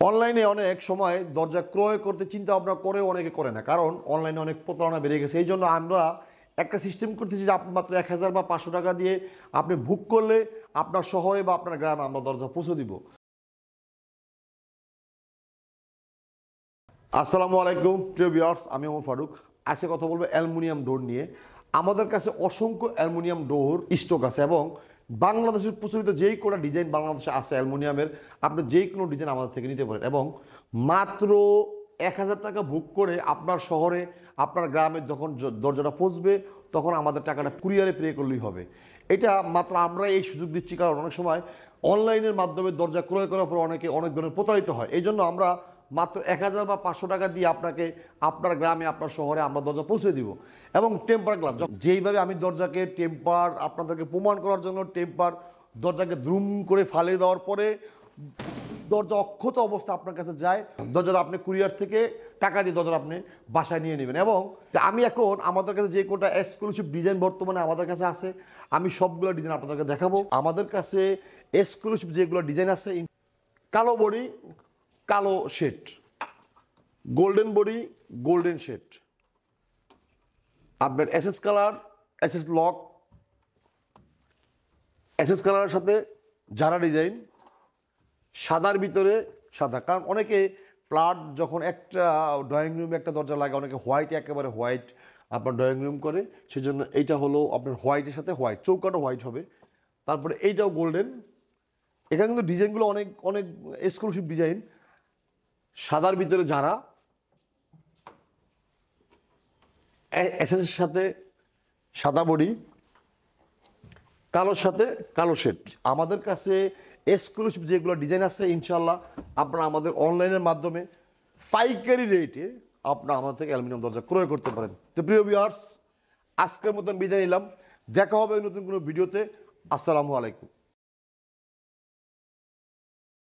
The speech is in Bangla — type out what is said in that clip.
অনলাইনে অনেক সময় দরজা ক্রয় করতে চিন্তা ভাবনা করে অনেকে করে না, কারণ অনলাইনে অনেক প্রতারণা বেড়ে গেছে। এই জন্য আমরা একটা সিস্টেম করতেছি যে আপনি মাত্র 1000 বা 500 টাকা দিয়ে আপনি বুক করলে আপনার শহরে বা আপনার গ্রামে আমরা দরজা পৌঁছে দিব। আসসালামু আলাইকুম প্রিয় ভিউয়ার্স, আমি ওমর ফারুক। আজকে কথা বলবো অ্যালুমিনিয়াম ডোর নিয়ে। আমাদের কাছে অসংখ্য অ্যালুমিনিয়াম ডোর স্টক আছে এবং বাংলাদেশের প্রচলিত যেই কোনো ডিজাইন বাংলাদেশে আছে অ্যালুমিনিয়ামের, আপনি যেই কোনো ডিজাইন আমাদের থেকে নিতে পারেন এবং মাত্র 1000 টাকা বুক করে আপনার শহরে আপনার গ্রামে যখন দরজাটা পৌঁছবে তখন আমাদের টাকাটা কুরিয়ারে পে করলেই হবে। এটা মাত্র আমরা এই সুযোগ দিচ্ছি, কারণ অনেক সময় অনলাইনের মাধ্যমে দরজা ক্রয় করার পর অনেকে অনেক ধরনের প্রতারিত হয়। এই জন্য আমরা মাত্র 1000 বা 500 টাকা দিয়ে আপনাকে আপনার গ্রামে আপনার শহরে আমরা দরজা পৌঁছে দিব। এবং টেম্পার গ্লাস, যেইভাবে আমি দরজাকে টেম্পার আপনাদেরকে প্রমাণ করার জন্য টেম্পার দরজাকে দ্রুম করে ফালিয়ে দেওয়ার পরে দরজা অক্ষত অবস্থা আপনার কাছে যায়, দরজাটা আপনি কুরিয়ার থেকে টাকা দিয়ে দরজাটা আপনি বাসায় নিয়ে নেবেন। এবং আমি এখন আমাদের কাছে যে কোটা এক্সক্লুসিভ ডিজাইন বর্তমানে আমাদের কাছে আছে, আমি সবগুলো ডিজাইন আপনাদেরকে দেখাবো। আমাদের কাছে এক্সক্লুসিভ যেগুলো ডিজাইন আছে, কালো বডি কালো shade, golden body golden shade, আপনার SS colour SS lock, SS কালারের সাথে জারা ডিজাইন, সাদার ভিতরে সাদা। কারণ অনেকে ফ্ল্যাট যখন একটা ড্রয়িং রুমে একটা দরজা লাগে, অনেকে হোয়াইট একেবারে হোয়াইট আপনার ড্রয়িং রুম করে, সেজন্য এইটা হলো আপনার হোয়াইটের সাথে হোয়াইট, চৌকাটা হোয়াইট হবে। তারপরে এইটাও গোল্ডেন। এখানে কিন্তু ডিজাইনগুলো অনেক অনেক এক্সক্লুসিভ ডিজাইন। সাদার ভিতরে যারা এসএসের সাথে সাদা বডি, কালোর সাথে কালো শেড। আমাদের কাছে এক্সক্লুসিভ যেগুলো ডিজাইন আছে ইনশাল্লাহ আপনারা আমাদের অনলাইনের মাধ্যমে পাইকারি রেটে আপনারা আমাদের থেকে অ্যালুমিনিয়াম দরজা ক্রয় করতে পারেন। তো প্রিয় ভিউয়ার্স, আজকের মতন বিদায় নিলাম। দেখা হবে নতুন কোনো ভিডিওতে। আসসালামু আলাইকুম।